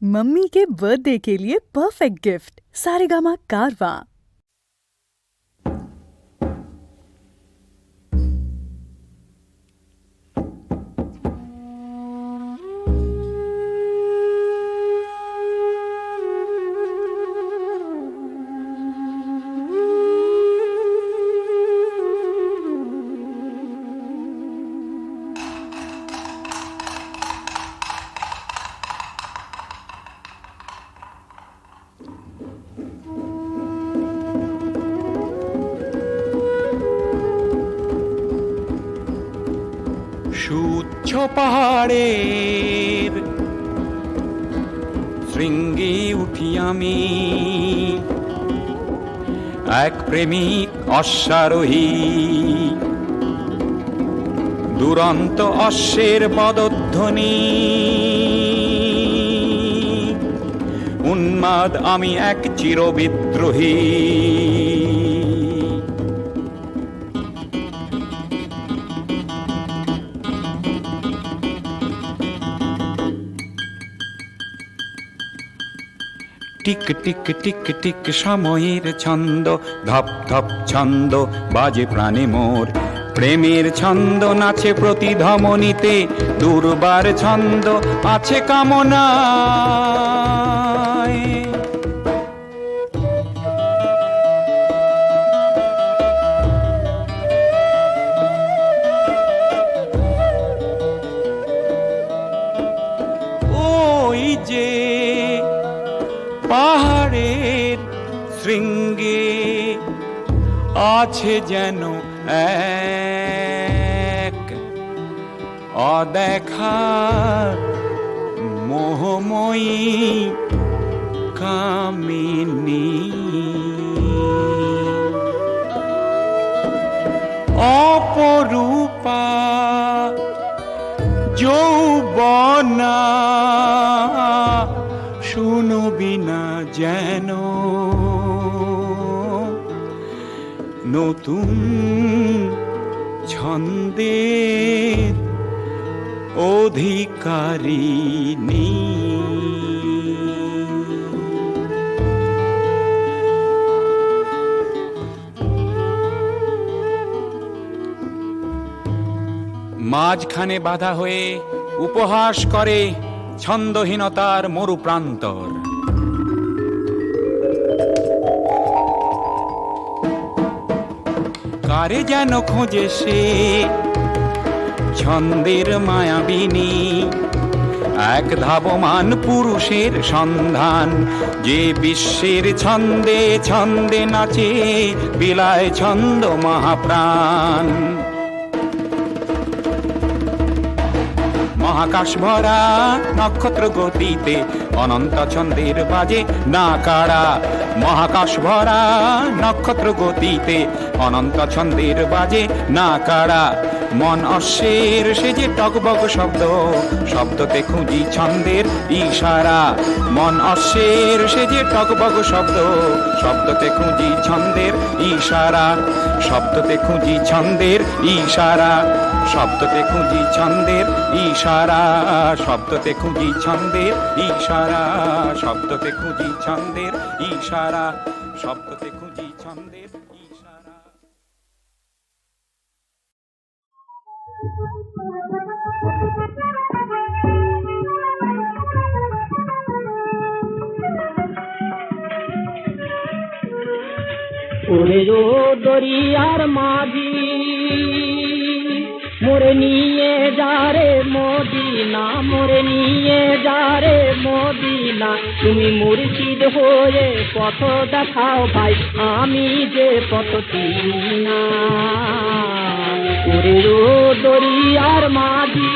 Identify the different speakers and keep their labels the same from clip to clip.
Speaker 1: Mummy के birthday के लिए परफेक्ट गिफ्ट सारेगामा कारवां।
Speaker 2: সুউচ্চ পাহাড়ের শৃঙ্গে উঠি আমি, এক প্রেমিক অশ্বারোহী। দুরন্ত অশ্বের পদধ্বনি, উন্মাদ আমি এক চিরবিদ্রোহী। টিক টিক টিক টিক সময়ের ছন্দ, ধপ ধপ ছন্দ বাজে প্রাণে মোর। প্রেমের ছন্দ নাচে প্রতি ধমনীতে, দুর্বার ছন্দ আছে কামনায়। ওই যে পাহাড়ের শৃঙ্গে আছে যেন এক অদেখা মোহময়ী কামিনী। অপরূপা যৌবনা, শুনবি না যেন নতুন ছন্দের অধিকারিণী। মাঝখানে বাধা হয়ে উপহাস করে ছন্দহীনতার মরুপ্রান্তর। কারে যেন খোঁজে সে ছন্দের মায়াবিনী, এক ধাবমান পুরুষের সন্ধান, যে বিশ্বের ছন্দে ছন্দে নাচে, বিলায় ছন্দ মহাপ্রাণ। মহাকাশ ভরা নক্ষত্র গতিতে অনন্ত ছন্দের বাজে নাকাড়া। মহাকাশ ভরা নক্ষত্র গতিতে অনন্ত ছন্দের বাজে নাকাড়া। মন অশ্বের সে যে টকবক শব্দ, শব্দতে খুঁজি ছন্দের ইশারা। মন অশ্বের সে যে টকবক শব্দ, শব্দতে খুঁজি ছন্দের ইশারা। শব্দতে খুঁজি ছন্দের ইশারা। শব্দতে খুঁজি ছন্দের ইশারা। শব্দতে খুঁজি ছন্দের ইশারা। শব্দতে খুঁজি ছন্দের ইশারা। শব্দতে খুঁজি ছন্দের ইশারা।
Speaker 3: ওরে ও দরিয়ার মাঝি, মোরে নিয়ে যারে মদিনা, মোরে নিয়ে যারে মদিনা। তুমি মুর্শিদ হয়ে পথ দেখাও ভাই, আমি যে পথ চিনি না। ওরে ও দরিয়ার মাঝি,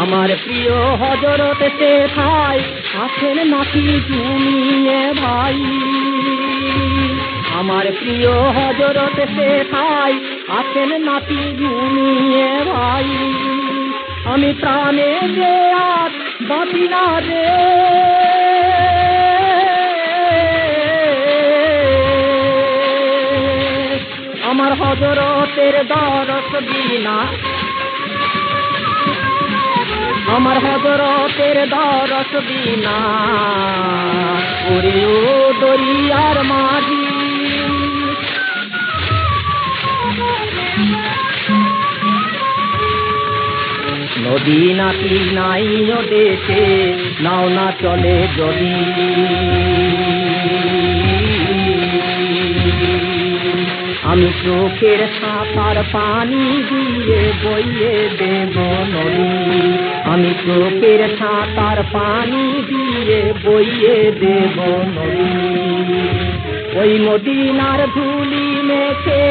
Speaker 3: আমার প্রিয় হযরত সেথায় আছেন নাকি জুমিয়ে ভাই। আমার প্রিয় হযরত সেথায় আছেন নাকি জুমিয়ে ভাই। আমি প্রাণে যে আর বাঁচি না রে, আমার হযরতের দরস বিনা, আমার হযরতের দরস বিনা, ওরে ও দরিয়ার মাঝি। নদী নাতি নাই ও দেশে, নাও না চলে যদি, আমি চোখের সাঁতার পানি দিয়ে বইয়ে দেব নদী, আমি চোখের সাঁতার পানি দিয়ে বইয়ে দেব নদী। ওই মদিনার ধুলি মেখে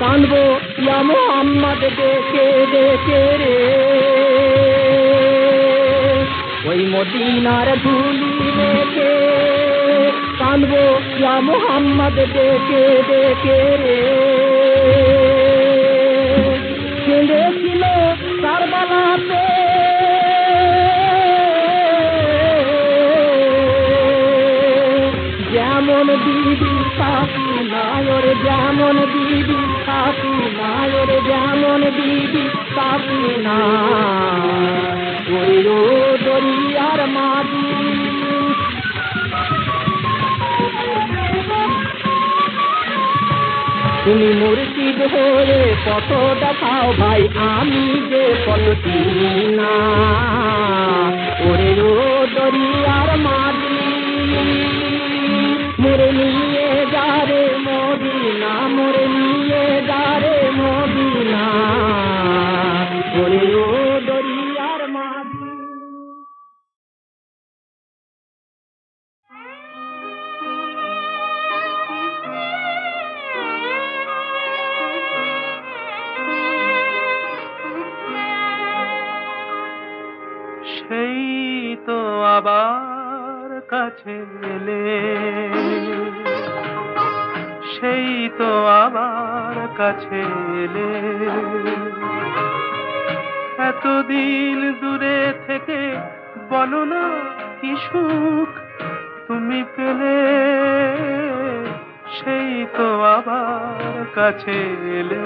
Speaker 3: কানবো ইয়া মুহাম্মদ ডেকে ডেকে রে, ওই মদিনার ধুলি মেখে কানবো ইয়া মুহাম্মদ ডেকে ডেকে রে। কেঁদেছিল কারবালাতে যেমন বিবি ফাতিমা, ওরে যেমন বিবি ফাতিমা, ওরে যেমন বিবি ফাতিমা, ওরে ও দরিয়ার মাঝি। তুমি মুর্শিদ হয়ে পথ দেখাও ভাই, আমি যে পথ চিনি না, ওরে ও দরিয়ার মাঝি। মোরে নিয়ে যা রে মদিনা, মোরে নিয়ে যা রে মদিনা, ওরে ও দরিয়ার মাঝি।
Speaker 4: সেই তো আবার কাছে এলে, সেই তো আবার কাছে এলে, এতদিন দূরে থেকে বলো না কি সুখ তুমি পেলে, সেই তো আবার কাছে এলে।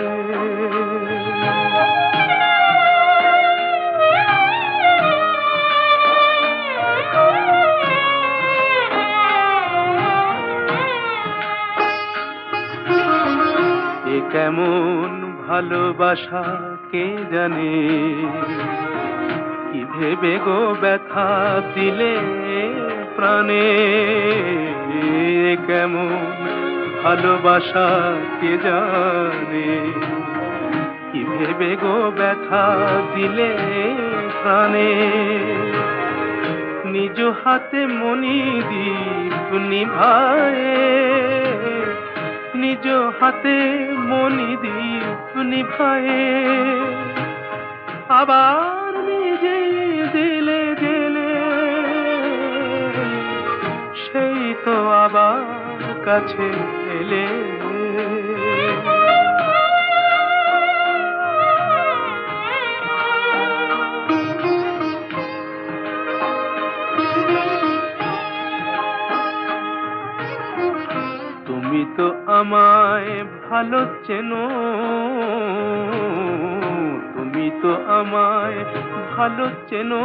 Speaker 4: কেমন ভালোবাসা কে জানে, কি ভেবে গো ব্যথা দিলে প্রাণে, কেমন ভালোবাসা কে জানে, কি ভেবে গো ব্যথা দিলে প্রাণে। নিজ হাতে মণিদীপ নিভায়ে, নিজ হাতে মণিদীপ নিভায়ে, আবার নিজে দিলে জেলে, সেই তো আবার কাছে এলে। তুমি তো আমায় ভালো চেনো, তুমি তো আমায় ভালো চেনো,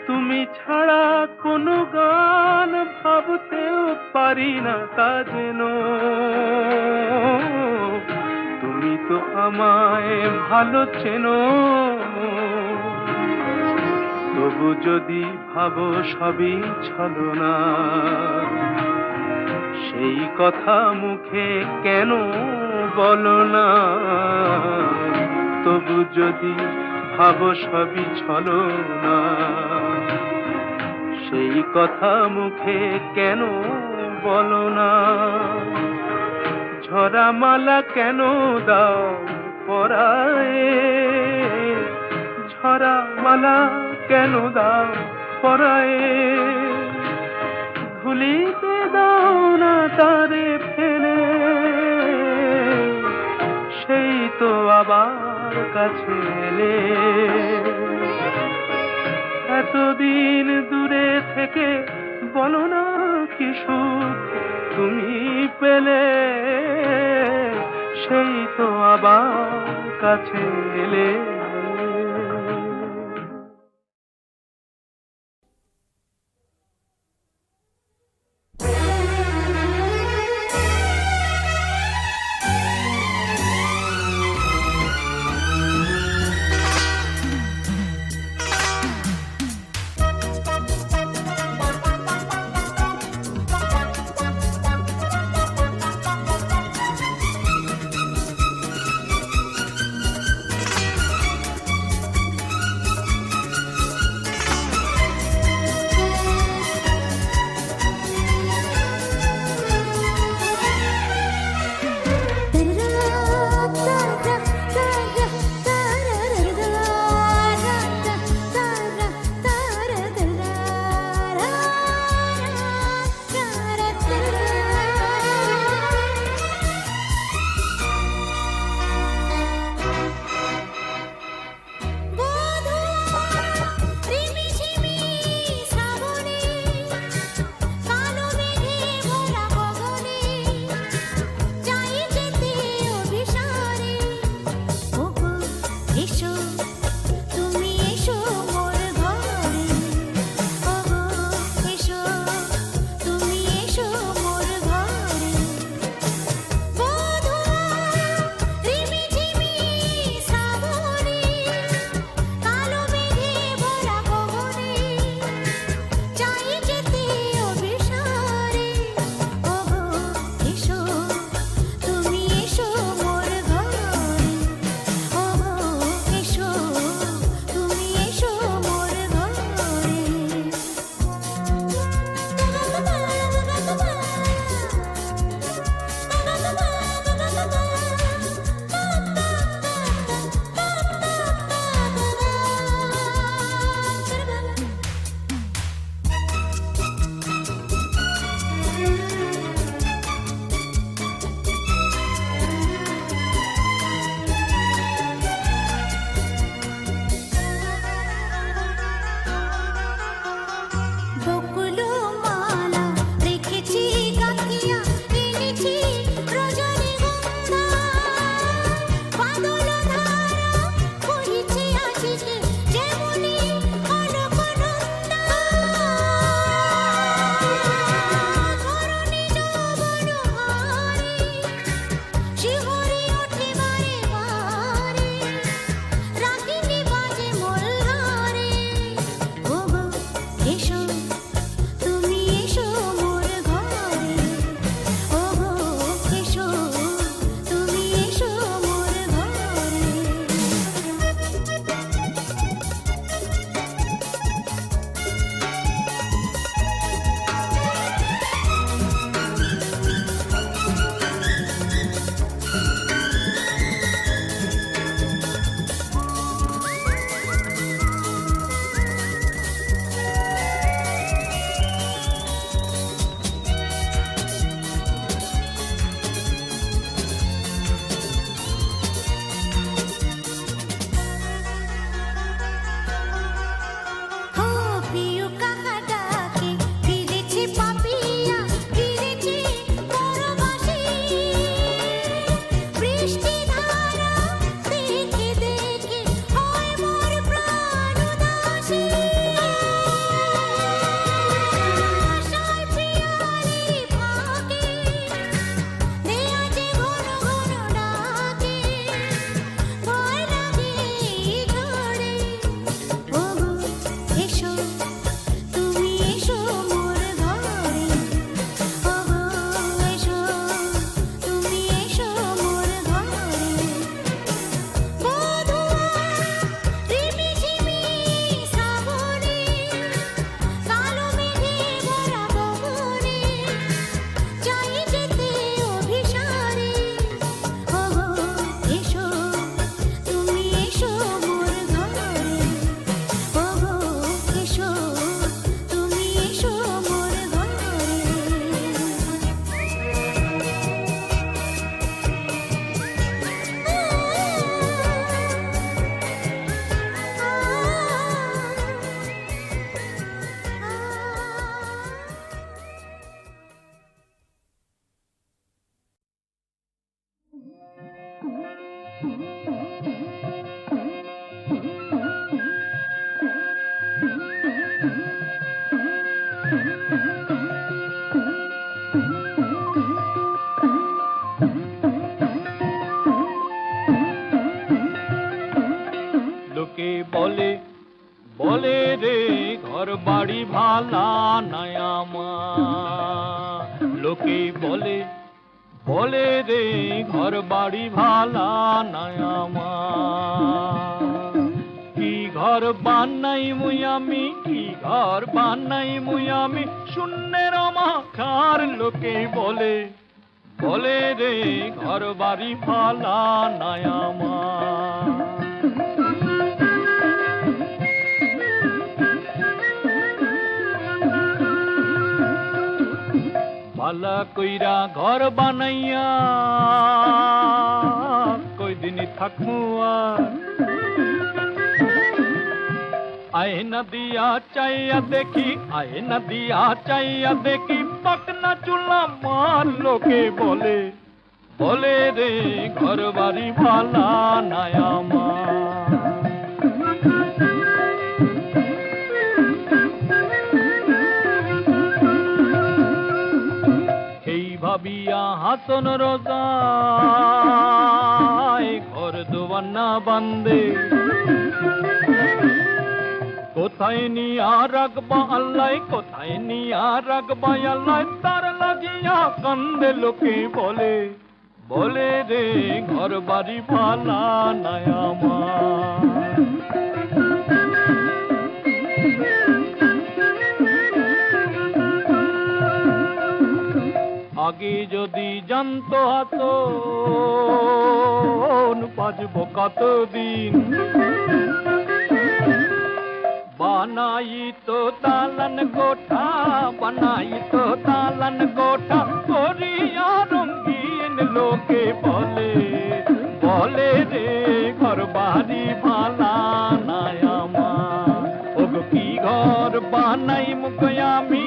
Speaker 4: তুমি ছাড়া কোনো গান ভাবতেও পারি না তা যেন। তুমি তো আমায় ভালো চেনো, তবু যদি ভাবো সবই ছলনা, সেই কথা মুখে কেন বলো না। তবু যদি ভাবো সবই ছলনা, সেই কথা মুখে কেন বলো না। ঝরা মালা কেন দাও পরায়ে, ঝরা মালা কেন দাও পরায়ে, ধুলিতে দাও না তারে ফেলে, সেই তো আবার কাছে এলে। এতদিন দূরে থেকে বলো না কি সুখ তুমি পেলে, সেই তো আবার কাছে এলে। লোকে বলে বলে রে ঘর বাড়ি ভালা নাই আমার, লোকে বলে বলে রে ঘর বাড়ি ভালা নাই আমার। কি ঘর বানাই মুই আমি, কি ঘর বানাই মুই আমি, শূন্যের মাখার লোকে বলে বলে রে ঘর বাড়ি ভালা নাই আমার। ভালা কইরা ঘর বানাইয়া কই দিনই থাকমু আর, আয়না দিয়া চাইয়া দেখি, আয়না দিয়া চাইয়া দেখি, পাকনা চুলা মার লোকে বলে বলে রে ঘর বাড়ি ভালা নাই আমার। ভাবিয়া হাসন রোজায় ঘর দোয়ানা বান্দে, কোথায় নিয়া রাখবা আল্লাহ, কোথায় নিয়া রাখবা আল্লাহ, তার লাগিয়া কান্দে লোকে বলে বলে রে ঘর বাড়ি ভালা নাই আমার। আগে যদি জানতো হাসন বাঁচবো কতদিন, বানাই তো দালান গোঠা, বানাই তো দালান গোঠা, করিয়া রঙিন লোকে বলে বলে রে ঘর বাড়ি ভালা নাই আমার। ওগো কি ঘর বানাই মুখ আমি,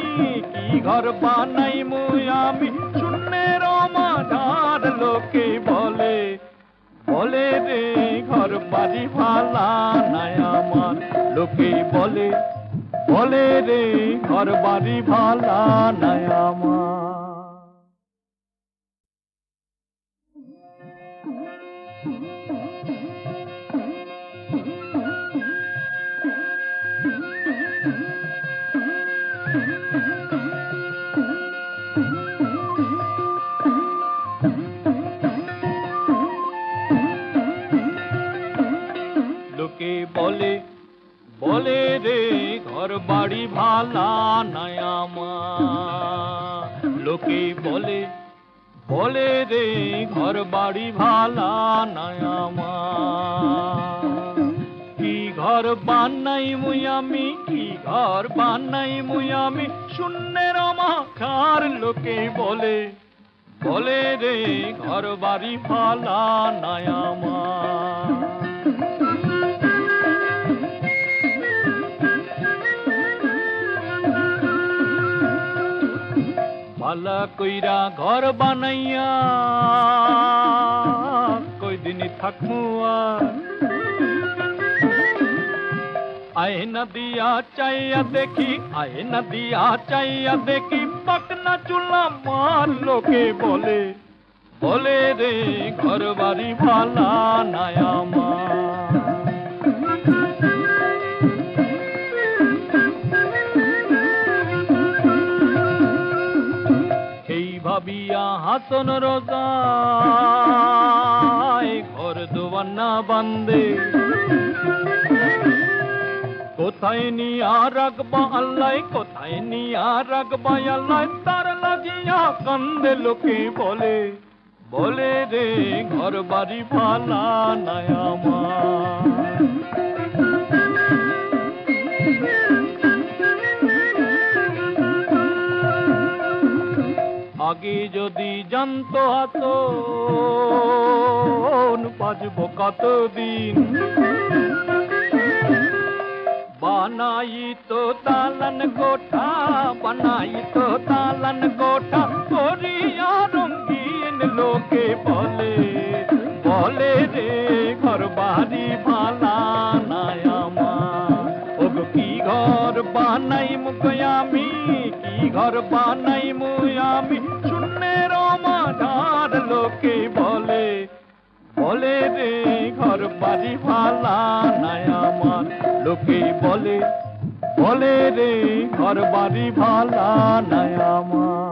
Speaker 4: কি ঘর বানাই মুই আমি, শূন্যের মাঝার লোকে বলে বলে রে ঘর বাড়ি ভালা নাই আমার। লোকে বলে বলে রে ঘর বাড়ি ভালা নাই আমার। লোকে বলে বলে রে ঘর বাড়ি ভালা নাই আমার। লোকে বলে বলে রে ঘর বাড়ি ভালা নাই আমার। কি ঘর বানাই মুই আমি, কি ঘর বানাই মুই আমি, শূন্যের মাখার লোকে বলে বলে রে ঘর বাড়ি ভালা নাই আমার। ভালা কইরা ঘর বানাইয়া কই দিনই থাকমু আর, আয়না দিয়া চাইয়া দেখি, আয়না দিয়া চাইয়া দেখি, পাকনা চুলা মার লোকে বলে বলে রে ঘর বাড়ি ভালা নাই আমার। ভাবিয়া হাসন রোজায় ঘর দোয়ানা বান্দে, কোথায় নিয়া রাখবা আল্লাহ, কোথায় নিয়া রাখবা আল্লাহ, তার লাগিয়া কান্দে লোকে বলে বলে রে ঘর বাড়ি ভালা নাই আমার। আগে যদি জানতো হাসন বাঁচবো কতদিন, বানাই তো দালান গোঠা, বানাই তো দালান গোঠা, করিয়া রঙিন লোকে বলে বলে রে ঘর বাড়ি ভালা নাই আমার। ওগো কি ঘর বানাই মুই আমি, কি ঘর বানাই মুই আমি, শূন্যের মাঝার লোকে বলে, বলে রে ঘর বাড়ি ভালা নাই আমার। লোকে বলে, বলে রে ঘর বাড়ি ভালা নাই আমার।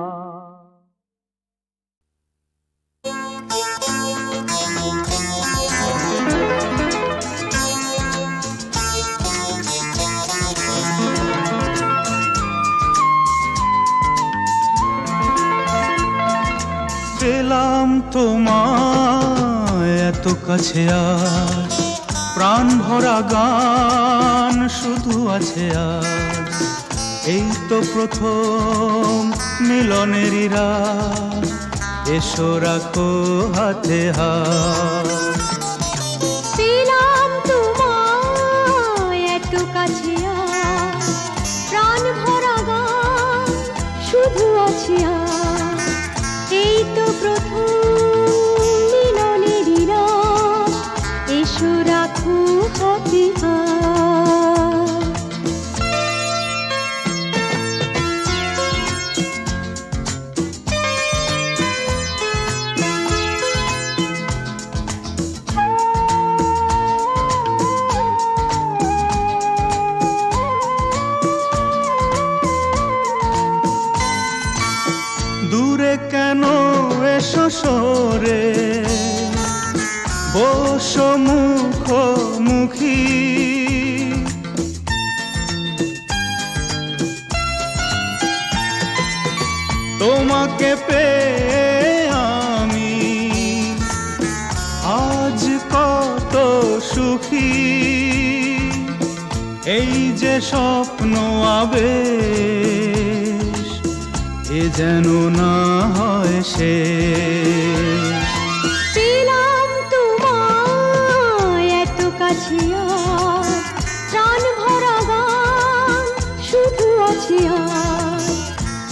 Speaker 5: পেলাম তোমায় এত কাছে আজ, প্রাণ ভরা গান শুধু আছে আজ। এই তো প্রথম মিলনেরই রাত, এসো রাখো হাতে হাত।
Speaker 6: পেলাম তোমায় এত কাছে আজ, প্রাণ ভরা গান শুধু আছে আজ। এই তো প্রথম মিলনেরই রাত, এসো রাখো হাতে হাত।
Speaker 5: দূরে কেন এসো সরে, বসো মুখোমুখি। তোমাকে পেয়ে আমি আজ কত সুখী। এই যে স্বপ্ন আবেশ, এ যেন না হয় শেষ।
Speaker 6: পেলাম তোমায় এত কাছে আজ, প্রাণ ভরা গান শুধু আছে আজ।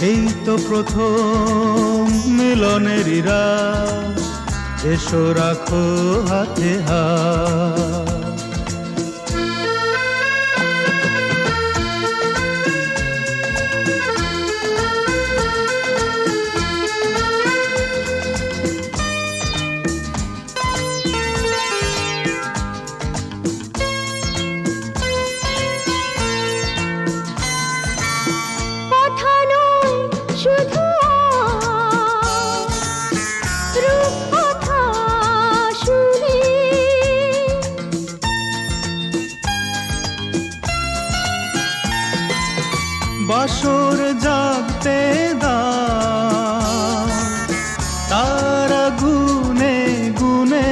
Speaker 5: এই তো প্রথম মিলনেরই রাত, এসো রাখো হাতে হাত।
Speaker 6: কথা নয় শুধু রূপকথা শুনে,
Speaker 5: বাসর জাগতে দাও তারা গুনে গুনে।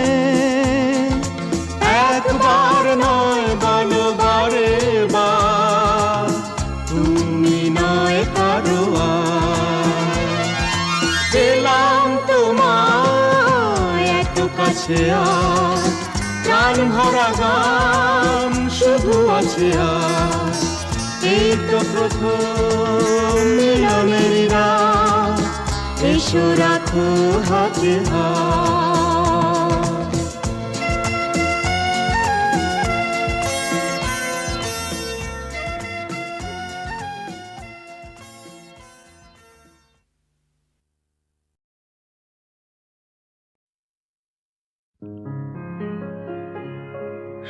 Speaker 5: একবার নয় বলো বারে বার, তুমি নয় কারো আর। পেলাম তোমায় এত কাছে আজ, প্রাণ ভরা গান শুধু আছে আজ। এই তো প্রথম মিলনেরই রাত, এসো রাখো হাতে হাত।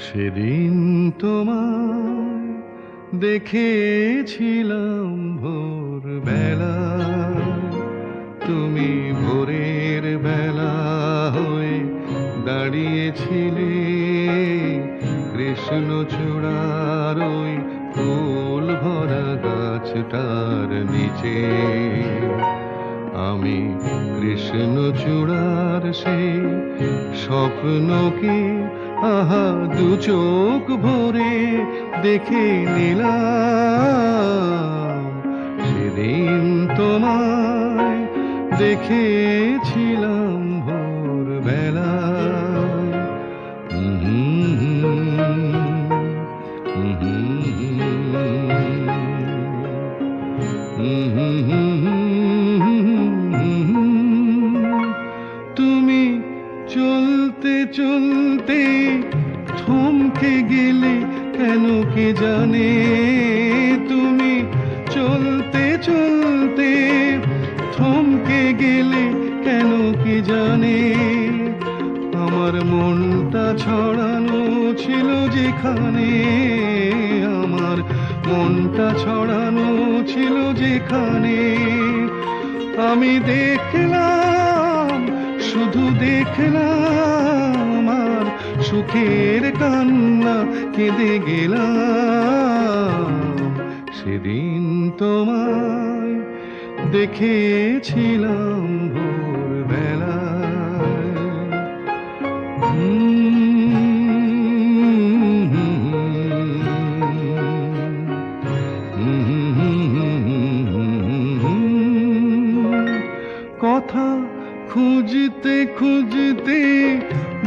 Speaker 7: সেদিন তোমায় দেখেছিলাম ভোরবেলা, তুমি ভোরের বেলা হয়ে দাঁড়িয়েছিলে কৃষ্ণচূড়ার ওই ফুল ভরা গাছটার নিচে। আমি কৃষ্ণচূড়ার সেই স্বপ্নকে আহা দু চোখ ভরে দেখে নিলাম। সেদিন তোমায় দেখেছিলাম ভোরবেলায়। তুমি চলতে চলতে থমকে গেলে কেন কে জানে, তুমি চলতে চলতে থমকে গেলে কেন কে জানে। আমার মনটা ছড়ানো ছিল যেখানে, আমার মনটা ছড়ানো ছিল যেখানে, আমি দেখলাম শুধু দেখলাম আর সুখের কান্না কেঁদে গেলাম। সেদিন তোমায় দেখেছিলাম ভোরবেলায়। কথা খুঁজতে খুঁজতে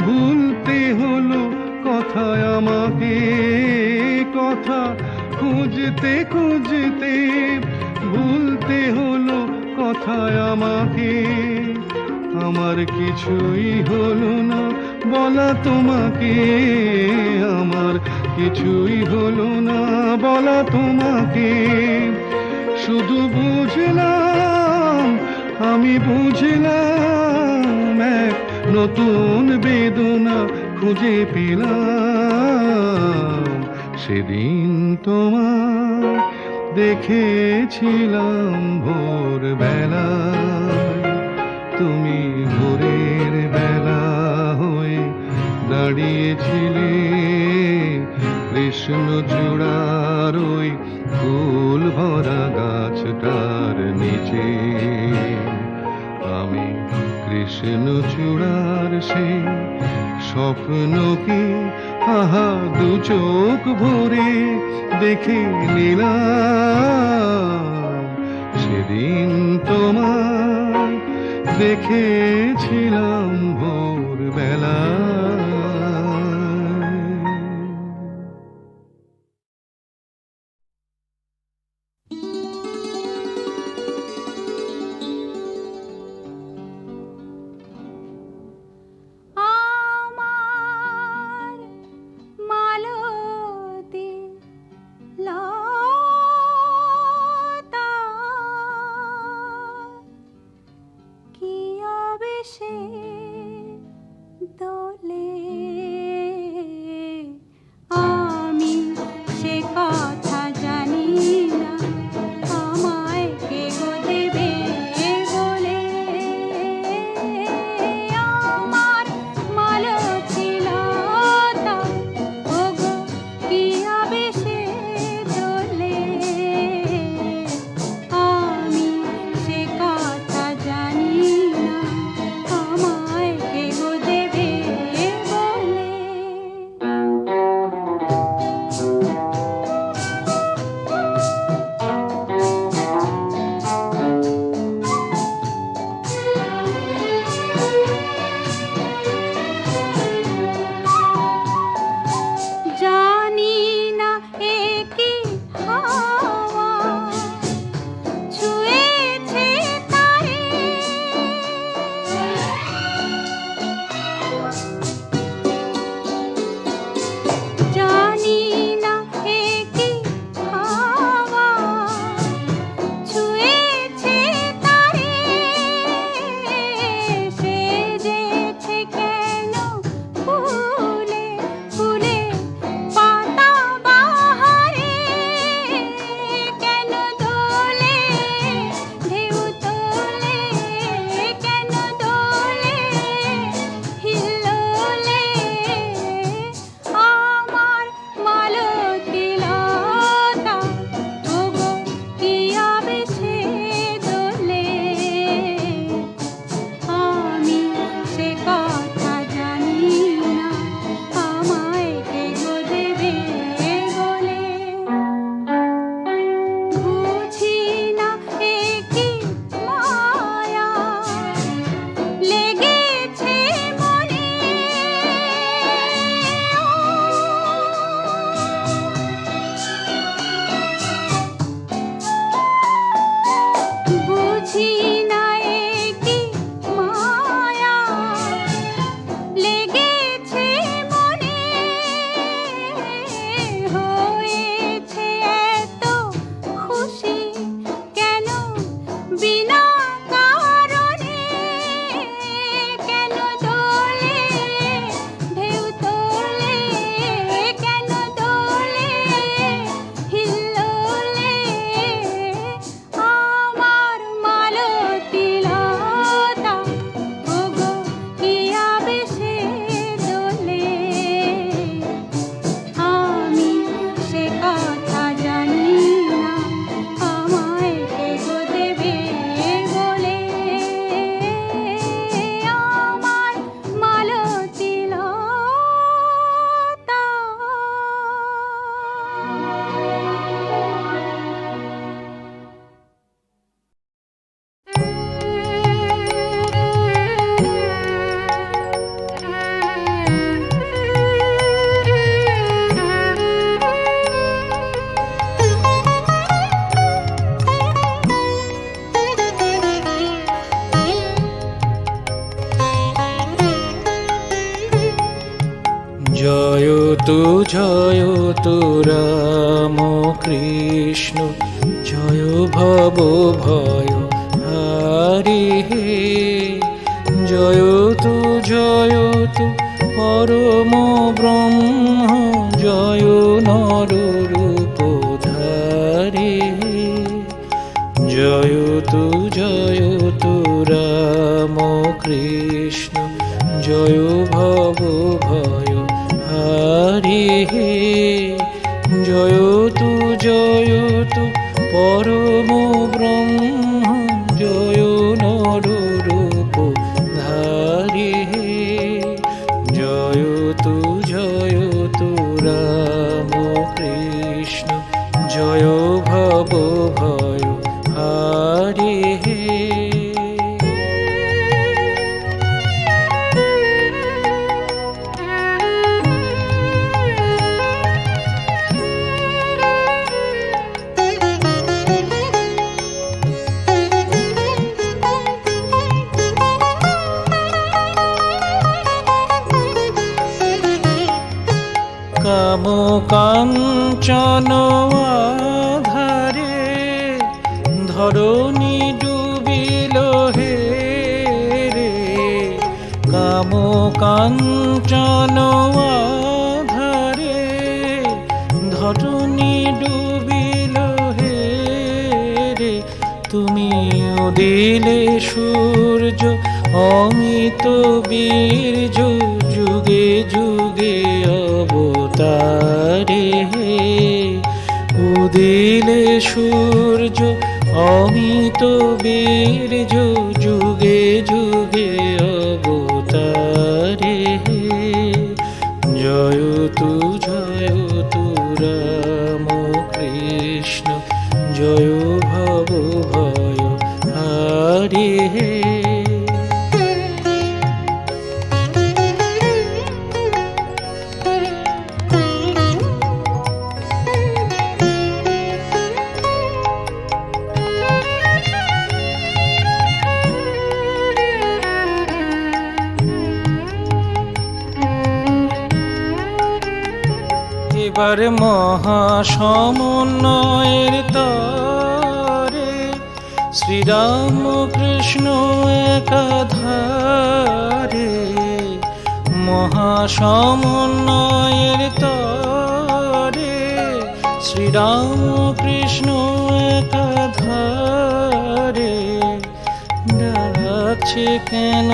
Speaker 7: ভুলতে হলো কথায় আমাকে, কথা খুঁজতে খুঁজতে ভুলতে হলো কথায় আমাকে। আমার কিছুই হলো না বলা তোমাকে, আমার কিছুই হলো না বলা তোমাকে। শুধু বুঝলাম, আমি বুঝলাম এক নতুন বেদনা খুঁজে পেলাম। সেদিন তোমায় দেখেছিলাম ভোরবেলায়, তুমি ভোরের বেলা হয়ে দাঁড়িয়েছিলে কৃষ্ণচূড়ার ওই ফুল ভরা গাছটার নিচে। আমি কৃষ্ণচূড়ার সেই স্বপ্নকে আহা দু চোখ ভরে দেখে নিলাম। সেদিন তোমায় দেখেছিলাম ভোরবেলা।
Speaker 6: আমায় কে গো দেবে
Speaker 4: জয়তু রাম কৃষ্ণ জয় ভব ভয় হারি হে জয়তু পরম ব্রহ্ম জয় নররূপ ধারি হে জয়তু রাম কৃষ্ণ জয় ভব ভয় হারি হে জয়তু পরম ব্রহ্ম জয় নররূপ ধারি হে জয়তু রাম কৃষ্ণ জয় ভব ভয় হারি হে কাম কাঞ্চন আধারে ধরণী ডুবিল হে রে কাম কাঞ্চন আধারে ধরণী ডুবিল হে রে তুমি উদিলে সূর্য অমিত বীর্য যুগে যুগে অবতারে হে উদিলে সূর্য অমিত বীর্য যুগে যুগে অবতারে হে জয়তু রাম কৃষ্ণ জয় ভব ভয় হারি হে এবার মহাসমন্বয়ের তরে শ্রীরাম কৃষ্ণ একাধারে মহাসমন্বয়ের তরে শ্রীরাম কৃষ্ণ একাধারে ডাকছে কেন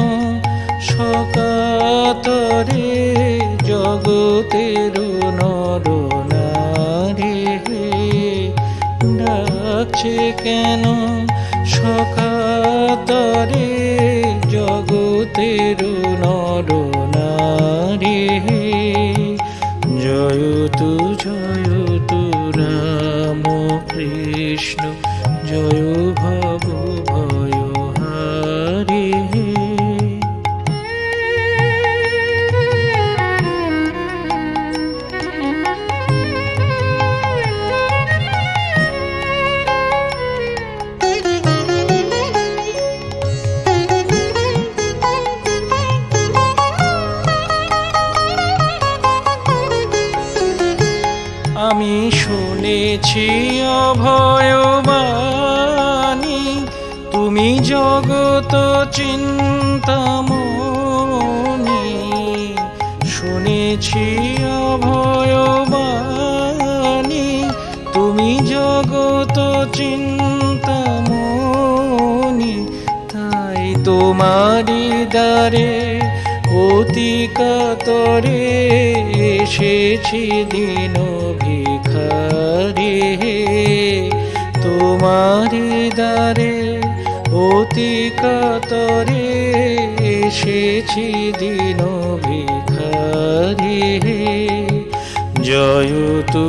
Speaker 4: সকাতরে জগতের নর নারী হে ডাকছে কেন সকাতরে জগতের নর নারী হে জয়তু রাম কৃষ্ণ জয় ভব ভয় হারি হে আমি শুনেছি অভয়বাণী তুমি জগত চিন্তামণি শুনেছি অভয়বাণী তুমি জগত চিন্তামণি তাই তোমারি দ্বারে অতি কাতরে এসেছি দিন ভিখারি হে তোমারি দ্বারে অতি কাতরে এসেছি দিন ভিখারি হে জয়তু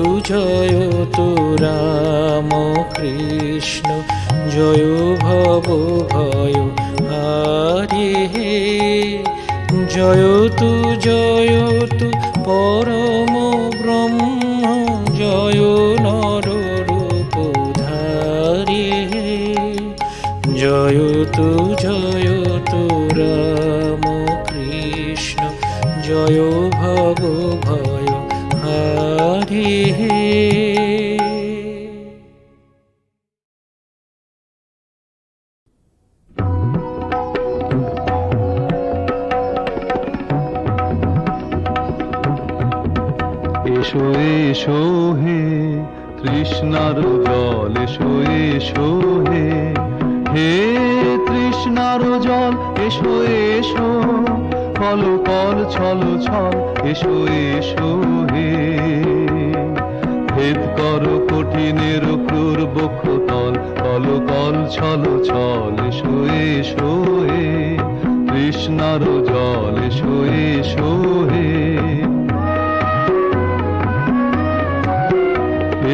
Speaker 4: রাম কৃষ্ণ জয় ভব ভয় হারি হে জয়তু পরম ব্রহ্ম জয় নররূপ ধারি হে জয়তু রাম কৃষ্ণ
Speaker 8: জয় ভব ভয় হারি।
Speaker 7: এসো এসো হে তৃষ্ণার জল, এসো এসো হে, হে তৃষ্ণার জল, এসো এসো, কল কল ছল ছল, এসো এসো হে। ভেদ কর কঠিনের ক্রূর বক্ষতল, কল কল ছল ছল, এসো এসো হে তৃষ্ণার জল, এসো এসো হে।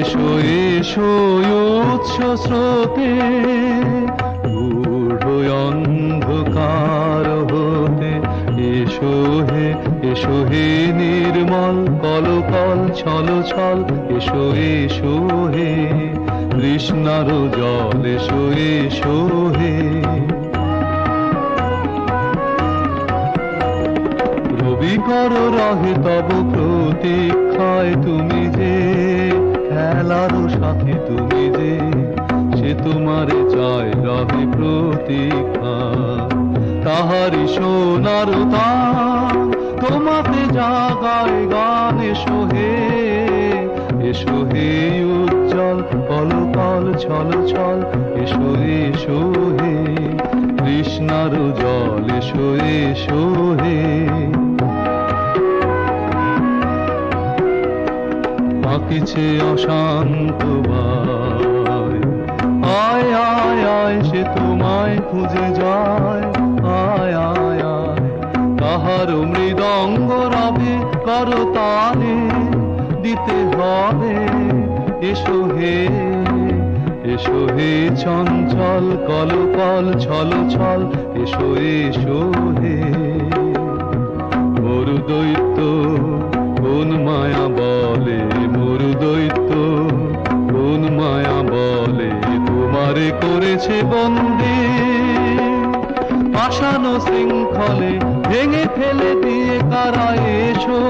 Speaker 7: এসো এসো উৎস স্রোতে, গূঢ় অন্ধকার হতে, এসো হে, এসো হে নির্মল, কল কল ছল ছল, এসো এসো হে তৃষ্ণার জল, এসো এসো হে। রবি কর রহে তব প্রতীক্ষায় তুমি যে, খেলার সাথে তুমি যে, সে তোমারে চায় রবে প্রতীক্ষা। তাহারি সোনার তান তোমাকে জাগায় গান, এসো হে, এসো হে উজ্জ্বল, কল কল ছল ছল, এসো এসো হে তৃষ্ণার জল, এসো এসো হে। আঁকিছে অশান্ত বায়, আয় আয় আয় সে তোমায় খুঁজে যায়, আয় আয় আয় তাহার মৃদঙ্গ রবে করতালে দিতে হবে, এসো হে, এসো হে চঞ্চল, কল কল ছল ছল, এসো এসো হে। মোর দৈত্য কোন মায়া বলে, মোর দৈত্য কোন মায়া বলে, তোমারে করেছে বন্দী। পাষাণ শৃঙ্খলে ভেঙে ফেলে দিয়ে কারা এসো,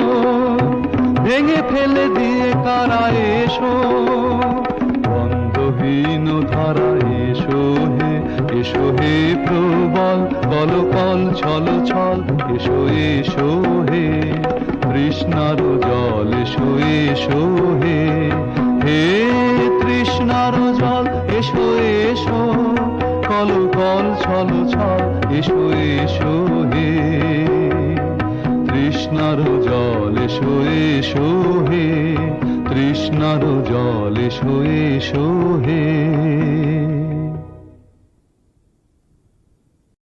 Speaker 7: ভেঙে ফেলে দিয়ে কারা এসো, বন্ধহীন ধারা এসো হে, এসো হে প্রবল, কল কল ছল ছল, এসো এসো হে তৃষ্ণার জল, এসো এসো হে, হে তৃষ্ণার জল, এসো এসো, কল কল ছল ছল, এসো এসো হে তৃষ্ণার জল, এসো এসো হে তৃষ্ণার জল, এসো এসো হে।